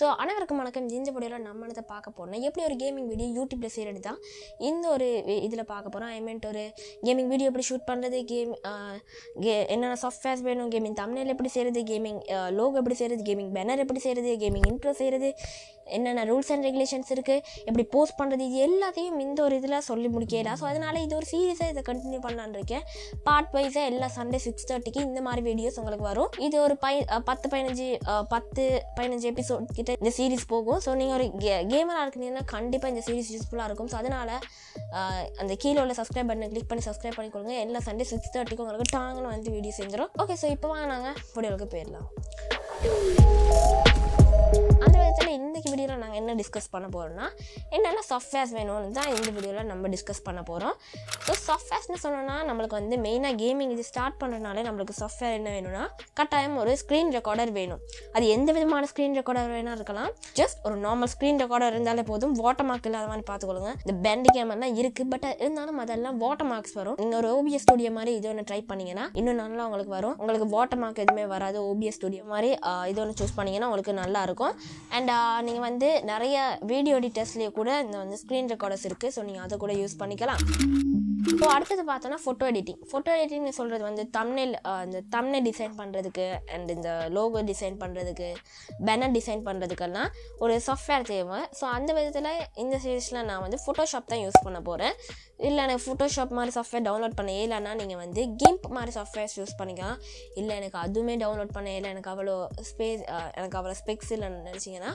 So அனைவருக்கும் வணக்கம். இந்த வீடியோவில் நம்ம இதை பார்க்க போகிறோம். எப்படி ஒரு கேமிங் வீடியோ யூடியூப்பில் செய்கிறது தான் இந்த ஒரு இதில் பார்க்க போகிறோம். ஐ மீன் ஒரு கேமிங் வீடியோ எப்படி ஷூட் பண்ணுறது, என்னென்ன சாஃப்ட்வேர்ஸ் வேணும், கேமிங் தம்ப்நெயில் எப்படி செய்கிறது, கேமிங் லோகோ எப்படி செய்கிறது, கேமிங் பேனர் எப்படி செய்கிறது, கேமிங் இன்ட்ரோ செய்கிறது, என்னென்ன ரூல்ஸ் அண்ட் ரெகுலேஷன்ஸ் இருக்குது, எப்படி போஸ்ட் பண்ணுறது, இது எல்லாத்தையும் இந்த ஒரு இதில் சொல்லி முடிக்கலாம். ஸோ அதனால் இது ஒரு சீரியஸாக இதை கண்டினியூ பண்ணலான்னு இருக்கேன். பார்ட் வைஸாக எல்லா சண்டே 6:30 இந்த மாதிரி வீடியோஸ் உங்களுக்கு வரும். இது ஒரு 10-15 எபிசோட் கிட்ட இந்த சீரிஸ் போகும். ஸோ நீங்கள் ஒரு கேமராக இருக்கீங்கன்னா கண்டிப்பாக இந்த சீரிஸ் யூஸ்ஃபுல்லாக இருக்கும். ஸோ அதனால் அந்த கீழே உள்ள சப்ஸ்கிரைப் பட்டனை கிளிக் பண்ணி சப்ஸ்கிரைப் பண்ணிக்கொள்ளுங்க. எல்லா சண்டே 6:30 உங்களுக்கு டாங்கன்னு வந்து வீடியோ செஞ்சிடும். ஓகே, ஸோ இப்போ வாங்க நாங்கள் வீடியோவுக்கு போயிடலாம். அந்த விதத்தில் இன்றைக்கி வீடியோவில் நாங்கள் என்ன டிஸ்கஸ் பண்ண போகிறோம்னா, என்னென்ன சாஃப்ட்வேர்ஸ் வேணும்னு தான் இந்த வீடியோவில் நம்ம டிஸ்கஸ் பண்ண போகிறோம். ஸோ சாஃப்ட்வேர்ஸ்னு சொன்னோன்னா நம்மளுக்கு வந்து மெயினாக கேமிங் இது ஸ்டார்ட் பண்ணுறதுனாலே நம்மளுக்கு சாஃப்ட்வேர் என்ன வேணும்னா கட்டாயம் ஒரு ஸ்க்ரீன் ரெக்கார்டர் வேணும். அது எந்த விதமான ஸ்க்ரீன் ரெக்கார்டர் வேணால் இருக்கலாம். ஜஸ்ட் ஒரு நார்மல் ஸ்க்ரீன் ரெக்கார்டர் இருந்தாலே போதும். வாட்டர் மார்க் இல்லாத மாதிரி பார்த்துக்கொள்ளுங்க. இந்த பேண்ட் கேமர்லாம் இருக்குது, பட் இருந்தாலும் அதெல்லாம் வாட்டர் மார்க்ஸ் வரும். நீங்கள் ஒரு OBS ஸ்டுடியோ மாதிரி இது ஒன்று ட்ரை பண்ணிங்கன்னா இன்னும் நல்லா உங்களுக்கு வரும். உங்களுக்கு வாட்டர் மார்க் எதுவுமே வராது. OBS ஸ்டுடியோ மாதிரி இது ஒன்று சூஸ் பண்ணிங்கன்னா உங்களுக்கு நல்லா இருக்கும். அண்ட் நீங்கள் வந்து நிறைய வீடியோ எடிட்டர்ஸ்லேயே கூட இந்த வந்து ஸ்க்ரீன் ரெக்கார்டர்ஸ் இருக்குது. ஸோ நீங்கள் அதை கூட யூஸ் பண்ணிக்கலாம். ஸோ அடுத்தது பார்த்தோன்னா ஃபோட்டோ எடிட்டிங்னு சொல்கிறது வந்து இந்த தம்ப்நெயில் டிசைன் பண்ணுறதுக்கு அண்ட் இந்த லோகோ டிசைன் பண்ணுறதுக்கு, பேனர் டிசைன் பண்ணுறதுக்கெல்லாம் ஒரு சாஃப்ட்வேர் தேவை. ஸோ அந்த விதத்தில் இந்த சீரீஸில் நான் வந்து ஃபோட்டோஷாப் தான் யூஸ் பண்ண போகிறேன். இல்லை எனக்கு ஃபோட்டோஷாப் மாதிரி சாஃப்ட்வேர் டவுன்லோட் பண்ண இல்லைன்னா நீங்கள் வந்து கிம்ப் மாதிரி சாஃப்ட்வேர்ஸ் யூஸ் பண்ணிக்கலாம். இல்லை எனக்கு அதுவுமே டவுன்லோட் பண்ண இல்லை, எனக்கு அவ்வளோ ஸ்பெக்ஸ் இல்லைன்னு நினச்சிங்கன்னா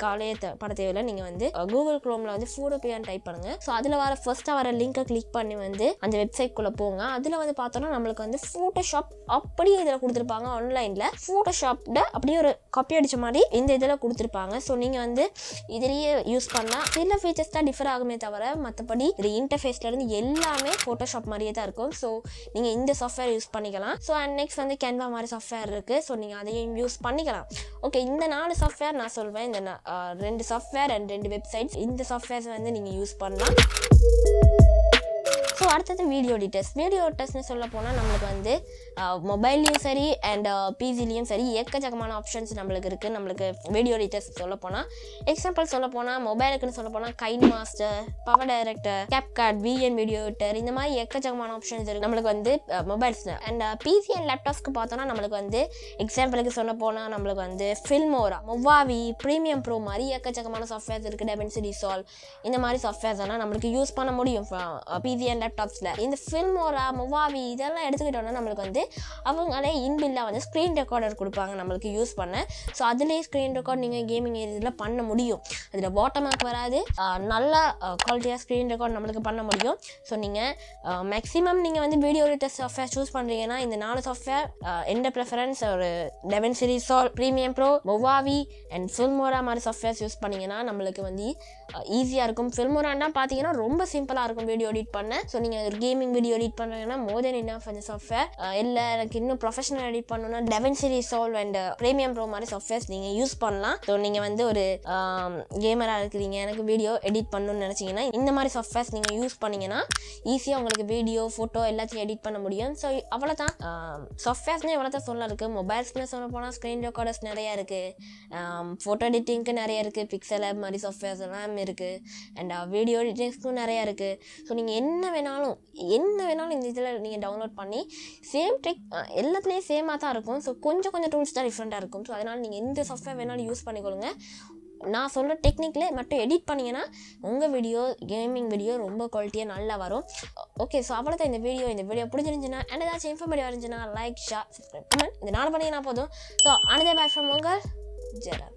கவலையே பட தேவையில்லை. நீங்கள் வந்து கூகுள் க்ரோமில் வந்து ஃபோட்டோபியான்னு டைப் பண்ணுங்கள். ஸோ அதில் ஃபர்ஸ்ட்டாக வர லிங்கை கிளிக் பண்ணி வந்து அந்த வெப்சைட்குள்ளே போங்க. அதில் வந்து பார்த்தோன்னா நம்மளுக்கு வந்து ஃபோட்டோஷாப் அப்படியே இதில் கொடுத்துருப்பாங்க. ஆன்லைனில் ஃபோட்டோஷாப்ட அப்படியே ஒரு காப்பி அடித்த மாதிரி இந்த இதில் கொடுத்துருப்பாங்க. ஸோ நீங்கள் வந்து இதிலேயே யூஸ் பண்ணலாம். சில ஃபீச்சர்ஸ் தான் டிஃபர் ஆகுமே தவிர மற்றபடி இது இன்டர்ஃபேஸ்லேருந்து எல்லாமே ஃபோட்டோஷாப் மாதிரியே தான் இருக்கும். ஸோ நீங்கள் இந்த சாஃப்ட்வேர் யூஸ் பண்ணிக்கலாம். ஸோ அண்ட் நெக்ஸ்ட் வந்து கேன்வா மாதிரி சாஃப்ட்வேர் இருக்குது. ஸோ நீங்கள் அதையும் யூஸ் பண்ணிக்கலாம். ஓகே, இந்த 4 சாஃப்ட்வேர் நான் சொல்வேன். இந்த 2 சாஃப்ட்வேர் அண்ட் 2 வெப்சைட்ஸ், இந்த சாஃப்ட்வேர்ஸ் வந்து நீங்கள் யூஸ் பண்ணலாம். ஸோ அடுத்தது வீடியோ எடிட்டர்ஸ்னு சொல்ல போனால் நம்மளுக்கு வந்து மொபைல்லையும் சரி அண்ட் பிசிலையும் சரி எக்கச்சக்கமான ஆப்ஷன்ஸ் நம்மளுக்கு இருக்குது. நம்மளுக்கு வீடியோ எடிட்டர்ஸ் சொல்ல போனால் எக்ஸாம்பிள் சொல்ல போனால் மொபைலுக்குன்னு சொல்ல போனால் KineMaster, PowerDirector, CapCut, VN video editor, இந்த மாதிரி எக்கச்சக்கமான ஆப்ஷன்ஸ் இருக்குது நம்மளுக்கு வந்து மொபைல்ஸில். அண்ட் PC அண்ட் லேப்டாப்ஸ்க்கு பார்த்தோன்னா நம்மளுக்கு வந்து எக்ஸாம்பிளுக்கு சொல்ல போனால் நம்மளுக்கு வந்து ஃபில்மோரா, HUAWEI, ப்ரீமியம் ப்ரோ மாதிரி எக்கச்சக்கமான சாஃப்ட்வேர்ஸ் இருக்குது. DaVinci Resolve இந்த மாதிரி சாஃப்ட்வேர்ஸ் எல்லாம் நம்மளுக்கு யூஸ் பண்ண முடியும் PC அண்ட் லேப்டாப்ஸில். இந்த ஃபில்மோரா, HUAWEI இதெல்லாம் எடுத்துக்கிட்டோன்னா நம்மளுக்கு வந்து அவங்களே இன்பில்டாக வந்து ஸ்க்ரீன் ரெக்கார்டர் கொடுப்பாங்க நம்மளுக்கு யூஸ் பண்ண. ஸோ அதுலேயே ஸ்க்ரீன் ரெக்கார்ட் நீங்கள் கேமிங் இதில் பண்ண முடியும். அதில் வாட்டர் மார்க் வராது. நல்ல குவாலிட்டியாக ஸ்க்ரீன் ரெக்கார்ட் நம்மளுக்கு பண்ண முடியும். ஸோ நீங்கள் மேக்ஸிமம் நீங்கள் வந்து வீடியோ எடிட்டர் சாஃப்ட்வேர் சூஸ் பண்ணுறீங்கன்னா இந்த 4 சாஃப்ட்வேர் எந்த ப்ரிஃபரன்ஸ் ஒரு DaVinci Resolve, premium bro, HUAWEI and Filmora மாதிரி சாஃப்ட்வேர்ஸ் யூஸ் பண்ணிங்கன்னா நம்மளுக்கு வந்து ஈஸியாக இருக்கும். ஃபில்மோரான்னா பார்த்தீங்கன்னா ரொம்ப சிம்பிளாக இருக்கும் வீடியோ எடிட் பண்ண. ஸோ நீங்கள் ஒரு கேமிங் வீடியோ எடிட் பண்ணுறீங்கன்னா மோர் தென் இனஃப் அந்த சாஃப்ட்வேர். இல்லை எனக்கு இன்னும் ப்ரொஃபஷனல் எடிட் பண்ணணும்னா DaVinci Resolve and premium bro மாதிரி சாஃப்ட்வேர்ஸ் நீங்கள் யூஸ் பண்ணலாம். ஸோ நீங்கள் வந்து ஒரு கேமராக இருக்கிறீங்க, எனக்கு வீடியோ எடிட் பண்ணணும்னு நினச்சிங்கன்னா இந்த மாதிரி சாஃப்ட்வேர்ஸ் நீங்கள் யூஸ் பண்ணிங்கன்னா ஈஸியாக உங்களுக்கு வீடியோ, ஃபோட்டோ எல்லாத்தையும் எடிட் பண்ண முடியும். ஸோ அவ்வளோதான் சாஃப்ட்வேர்ஸ்னு எவ்வளோ தான் சொல்ல இருக்குது. மொபைல்ஸ்னு சொல்ல போனால் ஸ்க்ரீன் ரெக்கார்டர்ஸ் நிறையா இருக்குது, ஃபோட்டோ எடிட்டிங்க்கு நிறைய இருக்குது, பிக்சல் ஆப் மாதிரி சாஃப்ட்வேர்ஸ் எல்லாம் இருக்குது, அண்ட் வீடியோ எடிட்டிங்ஸ்க்கும் நிறையா இருக்குது. ஸோ நீங்கள் என்ன வேணாலும் இந்த இதில் நீங்கள் டவுன்லோட் பண்ணி சேம் ட்ரிக் எல்லாத்துலேயும் சேமாக தான் இருக்கும். ஸோ கொஞ்சம் டூல்ஸ் தான் டிஃப்ரெண்ட்டாக இருக்கும். ஸோ அதனால் நீங்கள் எந்த சாஃப்ட்வேர் வேணாலும் யூஸ் பண்ணிக்கொள்ளுங்க. நான் சொல்கிற டெக்னிக்கில் மட்டும் எடிட் பண்ணிங்கன்னா உங்கள் கேமிங் வீடியோ ரொம்ப குவாலிட்டியாக நல்லா வரும். ஓகே, ஸோ அவ்வளோதான் இந்த வீடியோ பிடிச்சிருந்துச்சுன்னா அண்ட் ஏதாச்சும் இன்ஃபர்மேட்டிவ் இருந்துச்சுன்னா லைக், ஷேர், சப்ஸ்கிரைப், கமெண்ட் இந்த 4 பண்ணிங்கன்னா போதும். ஸோ அனதர் பை ஃப்ரம் உங்கள் ஜெரா.